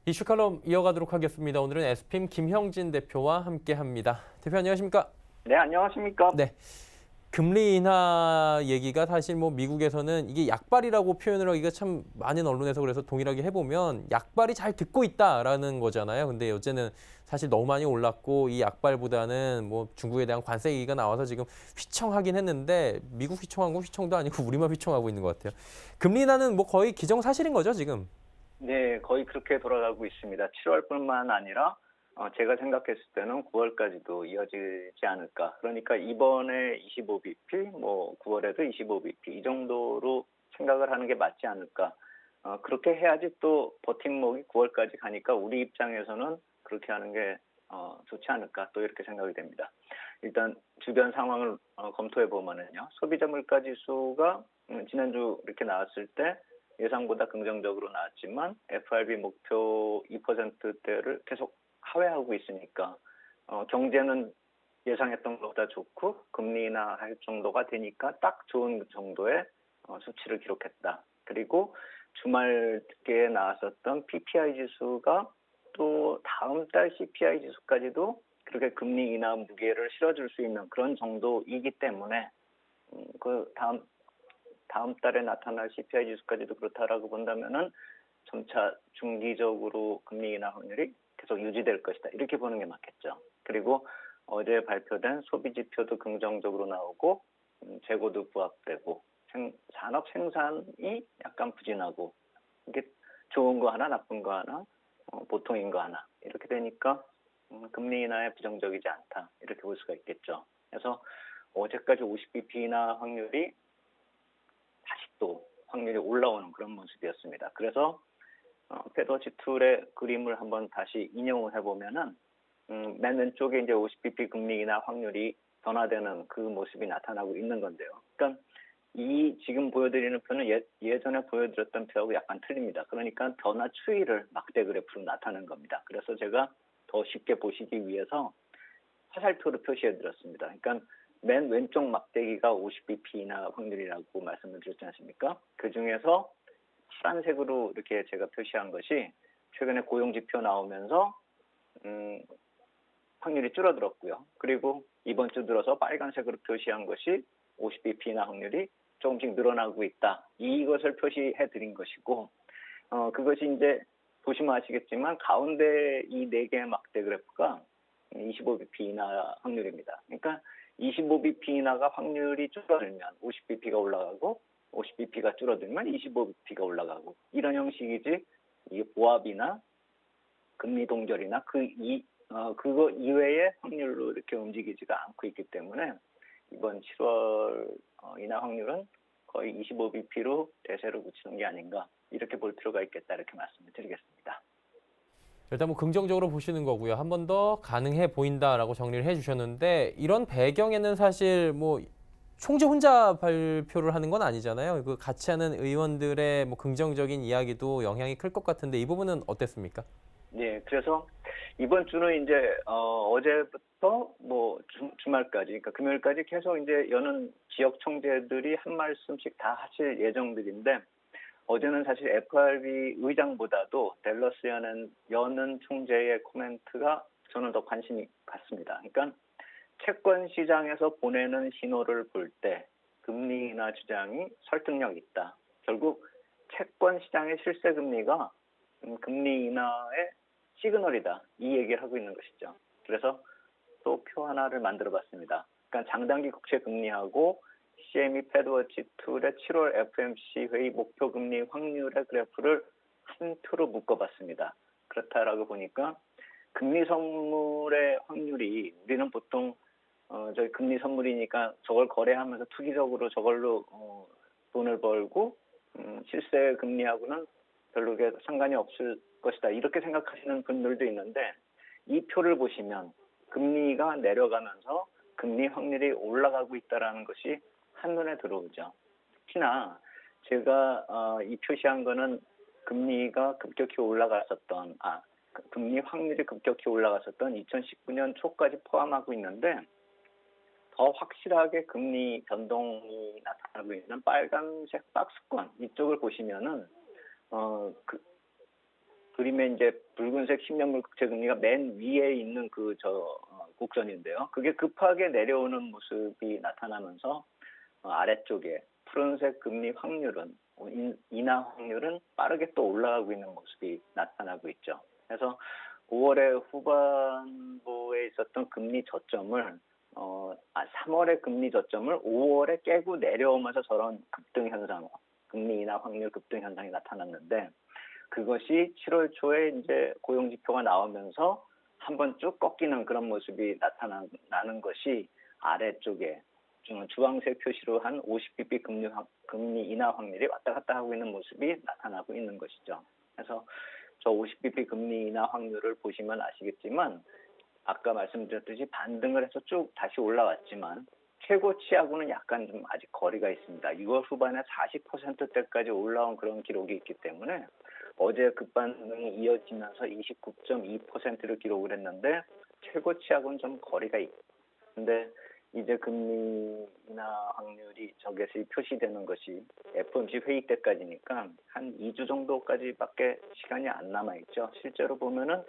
이슈 칼럼 이어가도록 하겠습니다. 오늘은 SPIM 김형진 대표와 함께합니다. 대표 안녕하십니까? 네, 안녕하십니까? 네, 금리 인하 얘기가 사실 뭐 미국에서는 이게 약발이라고 표현을 하기가 참 많은 언론에서 그래서 동일하게 해보면 약발이 잘 듣고 있다라는 거잖아요. 근데 어제는 사실 너무 많이 올랐고 이 약발보다는 뭐 중국에 대한 관세 얘기가 나와서 지금 휘청하긴 했는데 미국 휘청한 건 휘청도 아니고 우리만 휘청하고 있는 것 같아요. 금리 인하는 뭐 거의 기정사실인 거죠, 지금? 네, 거의 그렇게 돌아가고 있습니다. 7월뿐만 아니라 제가 생각했을 때는 9월까지도 이어지지 않을까. 그러니까 이번에 25bp, 뭐 9월에도 25bp 이 정도로 생각을 하는 게 맞지 않을까. 그렇게 해야지 또 버팀목이 9월까지 가니까 우리 입장에서는 그렇게 하는 게 좋지 않을까 또 이렇게 생각이 됩니다. 일단 주변 상황을 검토해 보면은요, 소비자 물가 지수가 지난주 이렇게 나왔을 때 예상보다 긍정적으로 나왔지만 FRB 목표 2%대를 계속 하회하고 있으니까 경제는 예상했던 것보다 좋고 금리 인하할 정도가 되니까 딱 좋은 정도의 수치를 기록했다. 그리고 주말께 나왔었던 PPI 지수가 또 다음 달 CPI 지수까지도 그렇게 금리 인하 무게를 실어줄 수 있는 그런 정도이기 때문에 그 다음 달에 나타날 CPI 지수까지도 그렇다라고 본다면은 점차 중기적으로 금리 인하 확률이 계속 유지될 것이다. 이렇게 보는 게 맞겠죠. 그리고 어제 발표된 소비 지표도 긍정적으로 나오고 재고도 부합되고 산업 생산이 약간 부진하고 이게 좋은 거 하나 나쁜 거 하나 보통인 거 하나 이렇게 되니까 금리 인하에 부정적이지 않다. 이렇게 볼 수가 있겠죠. 그래서 어제까지 50bp 인하 확률이 다시 또 확률이 올라오는 그런 모습이었습니다. 그래서 패드워치 툴의 그림을 한번 다시 인용을 해보면은 맨 왼쪽에 이제 50bp 금리 인하 확률이 변화되는 그 모습이 나타나고 있는 건데요. 그러니까 이 지금 보여드리는 표는 예전에 보여드렸던 표하고 약간 틀립니다. 그러니까 변화 추이를 막대 그래프로 나타낸 겁니다. 그래서 제가 더 쉽게 보시기 위해서 화살표로 표시해 드렸습니다. 그러니까 맨 왼쪽 막대기가 50bp 인하 확률이라고 말씀을 드렸지 않습니까? 그 중에서 파란색으로 이렇게 제가 표시한 것이 최근에 고용지표 나오면서 확률이 줄어들었고요. 그리고 이번 주 들어서 빨간색으로 표시한 것이 50bp 인하 확률이 조금씩 늘어나고 있다. 이것을 표시해 드린 것이고 그것이 이제 보시면 아시겠지만 가운데 이 네 개의 막대 그래프가 25bp 인하 확률입니다. 그러니까 25bp 인하가 확률이 줄어들면 50bp가 올라가고 50bp가 줄어들면 25bp가 올라가고 이런 형식이지 이게 보합이나 금리 동결이나 그거 이외의 확률로 이렇게 움직이지가 않고 있기 때문에 이번 7월 인하 확률은 거의 25bp로 대세를 굳히는 게 아닌가 이렇게 볼 필요가 있겠다 이렇게 말씀을 드리겠습니다. 일단 뭐 긍정적으로 보시는 거고요. 한 번 더 가능해 보인다라고 정리를 해주셨는데 이런 배경에는 사실 뭐 총재 혼자 발표를 하는 건 아니잖아요. 그 같이 하는 의원들의 뭐 긍정적인 이야기도 영향이 클 것 같은데 이 부분은 어땠습니까? 네, 그래서 이번 주는 이제 어제부터 뭐 주말까지, 그러니까 금요일까지 계속 이제 여는 지역 총재들이 한 말씀씩 다 하실 예정들인데 어제는 사실 FRB 의장보다도 댈러스 여는 총재의 코멘트가 저는 더 관심이 갔습니다. 그러니까 채권 시장에서 보내는 신호를 볼 때 금리 인하 주장이 설득력 있다. 결국 채권 시장의 실세 금리가 금리 인하의 시그널이다. 이 얘기를 하고 있는 것이죠. 그래서 또 표 하나를 만들어 봤습니다. 그러니까 장단기 국채 금리하고 CME 패드워치 툴의 7월 FMC 회의 목표 금리 확률의 그래프를 한 표로 묶어봤습니다. 그렇다라고 보니까 금리 선물의 확률이 우리는 보통 저희 금리 선물이니까 저걸 거래하면서 투기적으로 저걸로 돈을 벌고 실세 금리하고는 별로 상관이 없을 것이다. 이렇게 생각하시는 분들도 있는데 이 표를 보시면 금리가 내려가면서 금리 확률이 올라가고 있다는 것이 한눈에 들어오죠. 특히나 제가 이 표시한 거는 금리가 급격히 올라갔었던 금리 확률이 급격히 올라갔었던 2019년 초까지 포함하고 있는데 더 확실하게 금리 변동이 나타나고 있는 빨간색 박스권 이쪽을 보시면은 그림에 이제 붉은색 10년물 국채 금리가 맨 위에 있는 곡선인데요. 그게 급하게 내려오는 모습이 나타나면서 아래쪽에 푸른색 금리 확률은 인하 확률은 빠르게 또 올라가고 있는 모습이 나타나고 있죠. 그래서 5월의 후반부에 있었던 금리 저점을 3월의 금리 저점을 5월에 깨고 내려오면서 저런 급등 현상, 금리 인하 확률 급등 현상이 나타났는데 그것이 7월 초에 이제 고용 지표가 나오면서 한번 쭉 꺾이는 그런 모습이 나타나는 것이 아래쪽에 주황색 표시로 한 50bp 금리 인하 확률이 왔다 갔다 하고 있는 모습이 나타나고 있는 것이죠. 그래서 저 50bp 금리 인하 확률을 보시면 아시겠지만 아까 말씀드렸듯이 반등을 해서 쭉 다시 올라왔지만 최고치하고는 약간 좀 아직 거리가 있습니다. 6월 후반에 40%대까지 올라온 그런 기록이 있기 때문에 어제 급반등이 이어지면서 29.2%를 기록을 했는데 최고치하고는 좀 거리가 있는데 이제 금리 인하 확률이 저것이 표시되는 것이 FOMC 회의 때까지니까 한 2주 정도까지밖에 시간이 안 남아있죠. 실제로 보면은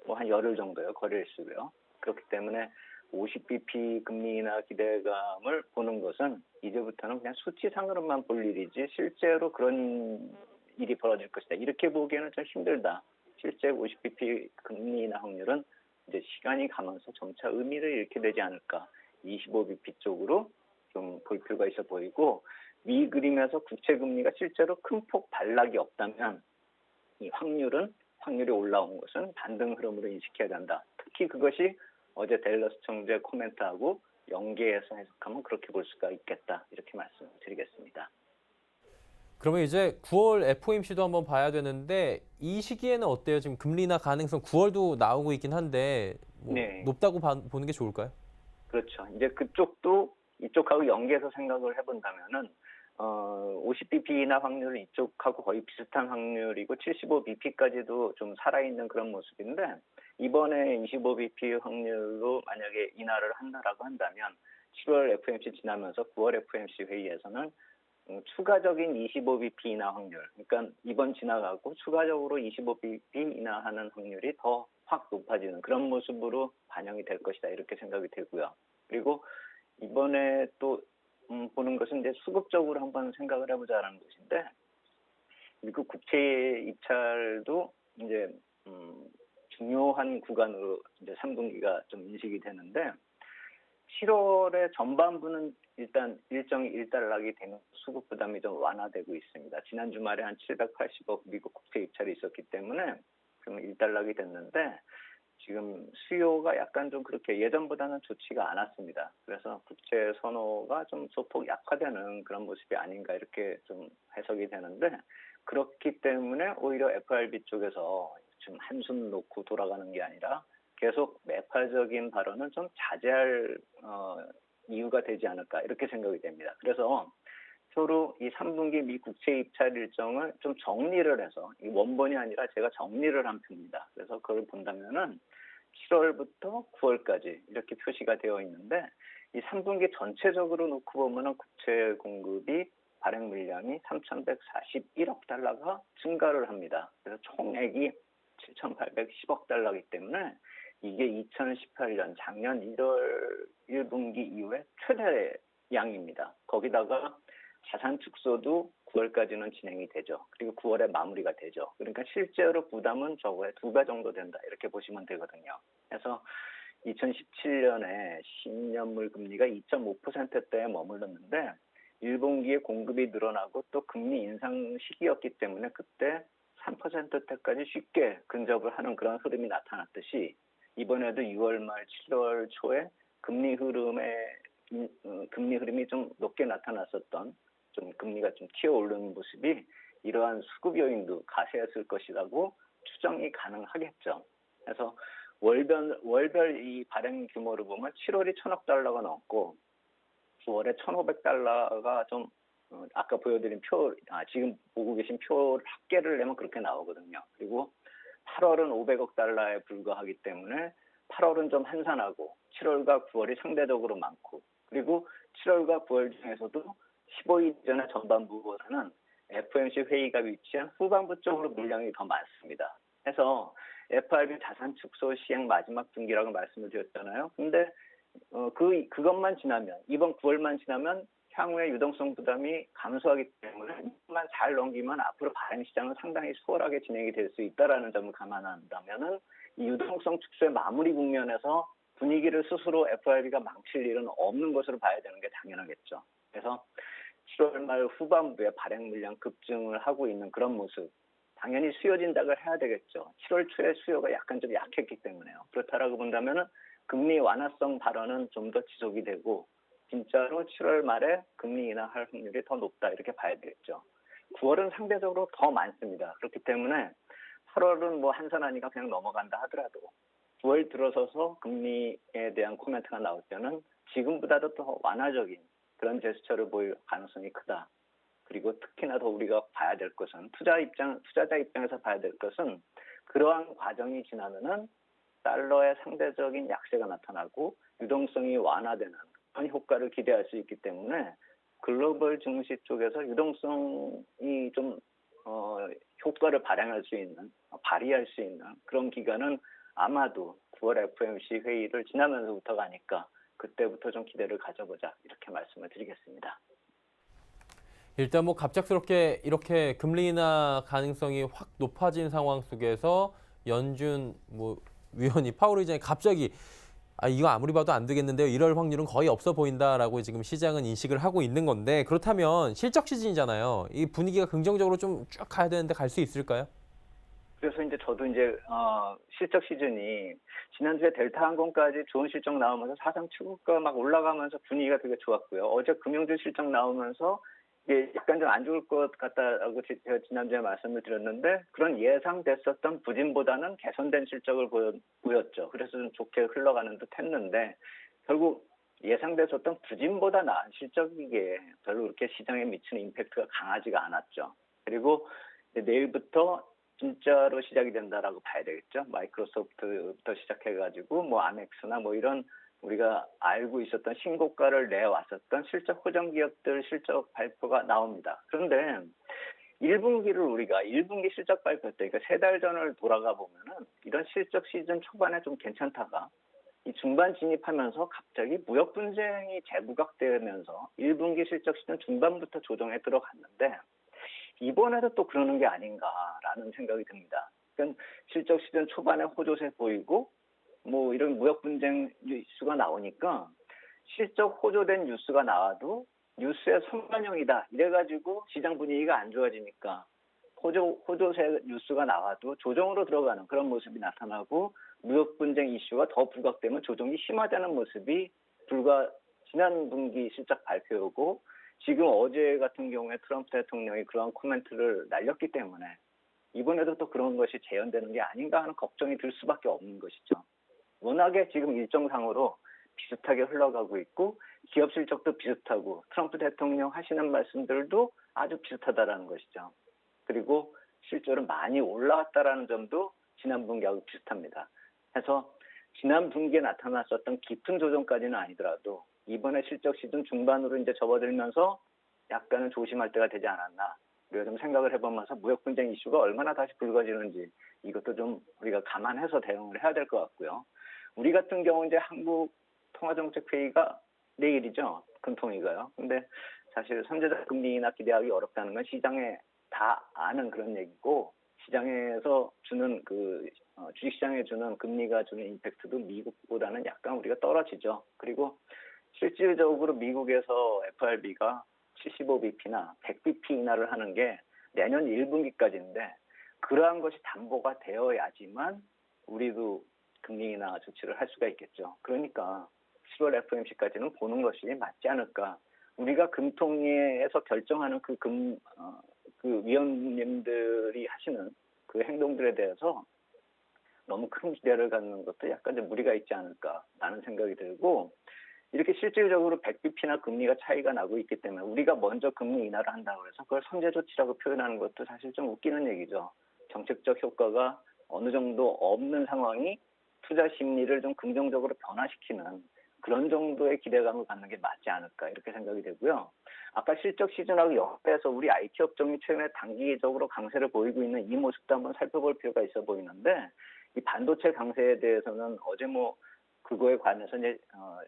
뭐 한 열흘 정도요, 거래일 수고요. 그렇기 때문에 50bp 금리 인하 기대감을 보는 것은 이제부터는 그냥 수치상으로만 볼 일이지 실제로 그런 일이 벌어질 것이다. 이렇게 보기에는 좀 힘들다. 실제 50bp 금리 인하 확률은 이제 시간이 가면서 점차 의미를 잃게 되지 않을까. 25bp 쪽으로 좀 볼 필요가 있어 보이고 미 그림에서 국채 금리가 실제로 큰 폭 반락이 없다면 이 확률이 올라온 것은 반등 흐름으로 인식해야 된다. 특히 그것이 어제 델러스 총재 코멘트하고 연계해서 해석하면 그렇게 볼 수가 있겠다. 이렇게 말씀드리겠습니다. 그러면 이제 9월 FOMC도 한번 봐야 되는데 이 시기에는 어때요? 지금 금리 인하 가능성 9월도 나오고 있긴 한데 뭐 네. 높다고 보는 게 좋을까요? 그렇죠. 이제 그쪽도 이쪽하고 연계해서 생각을 해본다면은 50bp 인하 확률은 이쪽하고 거의 비슷한 확률이고 75bp까지도 좀 살아있는 그런 모습인데 이번에 25bp 확률로 만약에 인하를 한다라고 한다면 7월 FOMC 지나면서 9월 FOMC 회의에서는 추가적인 25bp 인하 확률, 그러니까 이번 지나가고 추가적으로 25bp 인하하는 확률이 더 확 높아지는 그런 모습으로 반영이 될 것이다 이렇게 생각이 되고요. 그리고 이번에 또 보는 것은 이제 수급적으로 한번 생각을 해보자라는 것인데 미국 국채 입찰도 이제 중요한 구간으로 이제 3분기가 좀 인식이 되는데 7월의 전반부는 일단 일정이 일단락이 되는 수급 부담이 좀 완화되고 있습니다. 지난 주말에 한 780억 미국 국채 입찰이 있었기 때문에 좀 일단락이 됐는데 지금 수요가 약간 좀 그렇게 예전보다는 좋지가 않았습니다. 그래서 국채 선호가 좀 소폭 약화되는 그런 모습이 아닌가 이렇게 좀 해석이 되는데 그렇기 때문에 오히려 FRB 쪽에서 좀 한숨 놓고 돌아가는 게 아니라 계속 매파적인 발언은 좀 자제할 이유가 되지 않을까 이렇게 생각이 됩니다. 그래서 서로 이 3분기 미 국채 입찰 일정을 좀 정리를 해서 이 원본이 아니라 제가 정리를 한 표입니다. 그래서 그걸 본다면은 7월부터 9월까지 이렇게 표시가 되어 있는데 이 3분기 전체적으로 놓고 보면은 국채 공급이 발행 물량이 3,141억 달러가 증가를 합니다. 그래서 총액이 7,810억 달러이기 때문에 이게 2018년 작년 1월 1분기 이후에 최대 양입니다. 거기다가 자산 축소도 9월까지는 진행이 되죠. 그리고 9월에 마무리가 되죠. 그러니까 실제로 부담은 저거의 2배 정도 된다. 이렇게 보시면 되거든요. 그래서 2017년에 10년물 금리가 2.5%대에 머물렀는데 1분기에 공급이 늘어나고 또 금리 인상 시기였기 때문에 그때 3%대까지 쉽게 근접을 하는 그런 흐름이 나타났듯이 이번에도 6월 말 7월 초에 금리 흐름이 좀 높게 나타났었던 좀 금리가 좀 튀어오르는 모습이 이러한 수급 요인도 가세했을 것이라고 추정이 가능하겠죠. 그래서 월별 이 발행 규모를 보면 7월이 1,000억 달러가 넘고 9월에 1,500달러가 좀 아까 보여드린 지금 보고 계신 표 합계를 내면 그렇게 나오거든요. 그리고 8월은 500억 달러에 불과하기 때문에 8월은 좀 한산하고 7월과 9월이 상대적으로 많고 그리고 7월과 9월 중에서도 15일 전의 전반부보다는 FOMC 회의가 위치한 후반부 쪽으로 물량이 더 많습니다. 해서 FRB 자산 축소 시행 마지막 분기라고 말씀을 드렸잖아요. 근데 그것만 지나면 이번 9월만 지나면 향후에 유동성 부담이 감소하기 때문에 이것만 잘 넘기면 앞으로 발행 시장은 상당히 수월하게 진행이 될 수 있다라는 점을 감안한다면은 이 유동성 축소의 마무리 국면에서 분위기를 스스로 FRB가 망칠 일은 없는 것으로 봐야 되는 게 당연하겠죠. 그래서 7월 말 후반부에 발행 물량 급증을 하고 있는 그런 모습. 당연히 수요 진작을 해야 되겠죠. 7월 초에 수요가 약간 좀 약했기 때문에요. 그렇다라고 본다면은 금리 완화성 발언은 좀 더 지속이 되고 진짜로 7월 말에 금리 인하할 확률이 더 높다 이렇게 봐야 되겠죠. 9월은 상대적으로 더 많습니다. 그렇기 때문에 8월은 뭐 한산하니까 그냥 넘어간다 하더라도 9월 들어서서 금리에 대한 코멘트가 나올 때는 지금보다도 더 완화적인 그런 제스처를 보일 가능성이 크다. 그리고 특히나 더 우리가 봐야 될 것은 투자자 입장에서 봐야 될 것은 그러한 과정이 지나면은 달러의 상대적인 약세가 나타나고 유동성이 완화되는 그런 효과를 기대할 수 있기 때문에 글로벌 증시 쪽에서 유동성이 좀 효과를 발휘할 수 있는 그런 기간은 아마도 9월 FOMC 회의를 지나면서부터가 아닐까. 그때부터 좀 기대를 가져보자 이렇게 말씀을 드리겠습니다. 일단 뭐 갑작스럽게 이렇게 금리 인하 가능성이 확 높아진 상황 속에서 연준 뭐 위원이 파월 의장이 갑자기 이거 아무리 봐도 안 되겠는데요. 이럴 확률은 거의 없어 보인다라고 지금 시장은 인식을 하고 있는 건데 그렇다면 실적 시즌이잖아요. 이 분위기가 긍정적으로 좀 쭉 가야 되는데 갈 수 있을까요? 그래서 이제 저도 이제 실적 시즌이 지난주에 델타 항공까지 좋은 실적 나오면서 사상 최고가 막 올라가면서 분위기가 되게 좋았고요. 어제 금융주 실적 나오면서 이게 약간 좀 안 좋을 것 같다라고 제가 지난주에 말씀을 드렸는데 그런 예상됐었던 부진보다는 개선된 실적을 보였죠. 그래서 좀 좋게 흘러가는 듯 했는데 결국 예상됐었던 부진보다 나은 실적이기에 별로 그렇게 시장에 미치는 임팩트가 강하지가 않았죠. 그리고 내일부터 진짜로 시작이 된다라고 봐야 되겠죠. 마이크로소프트부터 시작해가지고 뭐 아멕스나 뭐 이런 우리가 알고 있었던 신고가를 내왔었던 실적 호정 기업들 실적 발표가 나옵니다. 그런데 1분기 실적 발표 때, 그러니까 3달 전을 돌아가 보면은 이런 실적 시즌 초반에 좀 괜찮다가 이 중반 진입하면서 갑자기 무역 분쟁이 재부각되면서 1분기 실적 시즌 중반부터 조정에 들어갔는데 이번에도 또 그러는 게 아닌가라는 생각이 듭니다. 그러니까 실적 시즌 초반에 호조세 보이고 뭐 이런 무역 분쟁 뉴스가 나오니까 실적 호조된 뉴스가 나와도 뉴스의 선반영이다 이래가지고 시장 분위기가 안 좋아지니까 호조세 뉴스가 나와도 조정으로 들어가는 그런 모습이 나타나고 무역 분쟁 이슈가 더 부각되면 조정이 심화되는 모습이 지난 분기 실적 발표고 지금 어제 같은 경우에 트럼프 대통령이 그러한 코멘트를 날렸기 때문에 이번에도 또 그런 것이 재현되는 게 아닌가 하는 걱정이 들 수밖에 없는 것이죠. 워낙에 지금 일정상으로 비슷하게 흘러가고 있고 기업 실적도 비슷하고 트럼프 대통령 하시는 말씀들도 아주 비슷하다라는 것이죠. 그리고 실제로 많이 올라왔다라는 점도 지난 분기하고 비슷합니다. 해서 지난 분기에 나타났었던 깊은 조정까지는 아니더라도 이번에 실적 시즌 중반으로 이제 접어들면서 약간은 조심할 때가 되지 않았나. 우리가 좀 생각을 해보면서 무역 분쟁 이슈가 얼마나 다시 불거지는지 이것도 좀 우리가 감안해서 대응을 해야 될 것 같고요. 우리 같은 경우 이제 한국 통화정책회의가 내일이죠. 금통위가요. 근데 사실 선제적 금리 인하 기대하기 어렵다는 건 시장에 다 아는 그런 얘기고 시장에서 주는 주식시장에 주는 금리가 주는 임팩트도 미국보다는 약간 우리가 떨어지죠. 그리고 실질적으로 미국에서 FRB가 75bp나 100bp 인하를 하는 게 내년 1분기까지인데 그러한 것이 담보가 되어야지만 우리도 금리 인하 조치를 할 수가 있겠죠. 그러니까 10월 FOMC까지는 보는 것이 맞지 않을까. 우리가 금통위에서 결정하는 그 위원님들이 하시는 그 행동들에 대해서 너무 큰 기대를 갖는 것도 약간 좀 무리가 있지 않을까라는 생각이 들고 이렇게 실질적으로 100bp나 금리가 차이가 나고 있기 때문에 우리가 먼저 금리 인하를 한다고 해서 그걸 선제 조치라고 표현하는 것도 사실 좀 웃기는 얘기죠. 정책적 효과가 어느 정도 없는 상황이 투자 심리를 좀 긍정적으로 변화시키는 그런 정도의 기대감을 갖는 게 맞지 않을까 이렇게 생각이 되고요. 아까 실적 시즌하고 연계해서 우리 IT 업종이 최근에 단기적으로 강세를 보이고 있는 이 모습도 한번 살펴볼 필요가 있어 보이는데 이 반도체 강세에 대해서는 어제 뭐 그거에 관해서 이제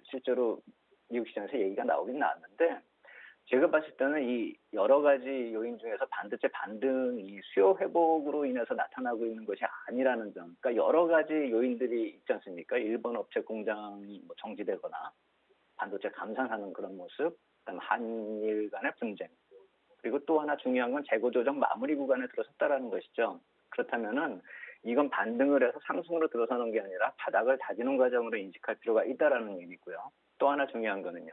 실제로 미국 시장에서 얘기가 나오긴 나왔는데 제가 봤을 때는 이 여러 가지 요인 중에서 반도체 반등이 수요 회복으로 인해서 나타나고 있는 것이 아니라는 점. 그러니까 여러 가지 요인들이 있지 않습니까? 일본 업체 공장이 뭐 정지되거나 반도체 감산하는 그런 모습, 그다음 한일 간의 분쟁. 그리고 또 하나 중요한 건 재고 조정 마무리 구간에 들어섰다라는 것이죠. 그렇다면은 이건 반등을 해서 상승으로 들어서는 게 아니라 바닥을 다지는 과정으로 인식할 필요가 있다라는 얘기고요. 또 하나 중요한 거는요.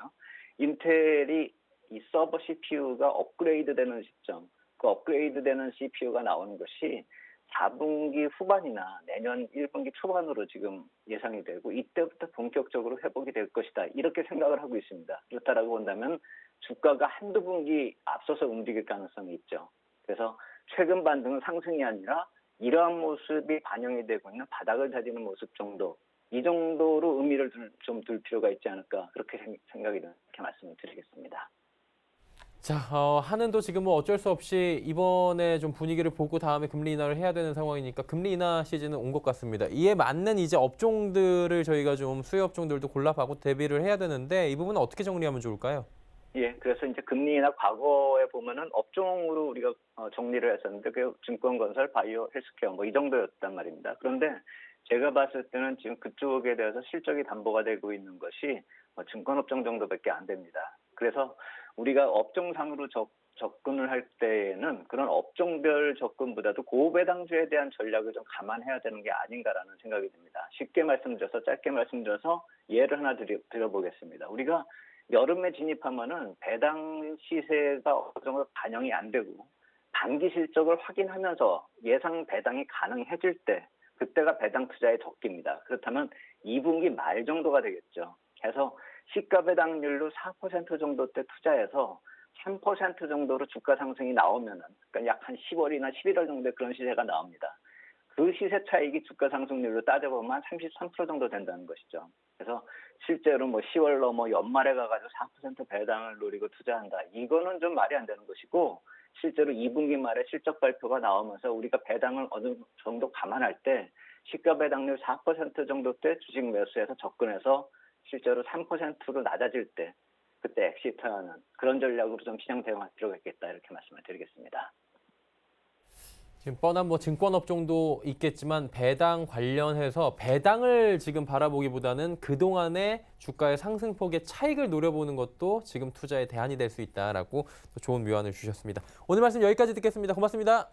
인텔이 이 서버 CPU가 업그레이드되는 시점, 그 업그레이드되는 CPU가 나오는 것이 4분기 후반이나 내년 1분기 초반으로 지금 예상이 되고 이때부터 본격적으로 회복이 될 것이다. 이렇게 생각을 하고 있습니다. 그렇다라고 본다면 주가가 한두 분기 앞서서 움직일 가능성이 있죠. 그래서 최근 반등은 상승이 아니라 이러한 모습이 반영이 되고 있는 바닥을 다지는 모습 정도, 이 정도로 의미를 좀 둘 필요가 있지 않을까 그렇게 생각이 드는 이렇게 말씀을 드리겠습니다. 자, 한은도 지금 뭐 어쩔 수 없이 이번에 좀 분위기를 보고 다음에 금리 인하를 해야 되는 상황이니까 금리 인하 시즌은 온 것 같습니다. 이에 맞는 이제 업종들을 저희가 좀 수요 업종들도 골라보고 대비를 해야 되는데 이 부분은 어떻게 정리하면 좋을까요? 예, 그래서 이제 금리나 과거에 보면은 업종으로 우리가 정리를 했었는데 그 증권건설, 바이오, 헬스케어 뭐 이 정도였단 말입니다. 그런데 제가 봤을 때는 지금 그쪽에 대해서 실적이 담보가 되고 있는 것이 증권업종 정도밖에 안 됩니다. 그래서 우리가 업종상으로 접근을 할 때에는 그런 업종별 접근보다도 고배당주에 대한 전략을 좀 감안해야 되는 게 아닌가라는 생각이 듭니다. 쉽게 말씀드려서 짧게 말씀드려서 예를 하나 드려보겠습니다. 우리가 여름에 진입하면은 배당 시세가 어느 정도 반영이 안 되고 단기 실적을 확인하면서 예상 배당이 가능해질 때 그때가 배당 투자의 적기입니다. 그렇다면 2분기 말 정도가 되겠죠. 그래서 시가 배당률로 4% 정도 때 투자해서 3% 정도로 주가 상승이 나오면은 그러니까 약 한 10월이나 11월 정도에 그런 시세가 나옵니다. 그 시세 차익이 주가 상승률로 따져보면 한 33% 정도 된다는 것이죠. 그래서 실제로 뭐 10월 넘어 연말에 가가지고 4% 배당을 노리고 투자한다. 이거는 좀 말이 안 되는 것이고 실제로 2분기 말에 실적 발표가 나오면서 우리가 배당을 어느 정도 감안할 때 시가 배당률 4% 정도 때 주식 매수해서 접근해서 실제로 3%로 낮아질 때 그때 엑시트하는 그런 전략으로 좀 시장 대응할 필요가 있겠다 이렇게 말씀을 드리겠습니다. 지금 뻔한 뭐 증권 업종도 있겠지만 배당 관련해서 배당을 지금 바라보기보다는 그동안의 주가의 상승폭의 차익을 노려보는 것도 지금 투자의 대안이 될 수 있다라고 또 좋은 묘안을 주셨습니다. 오늘 말씀 여기까지 듣겠습니다. 고맙습니다.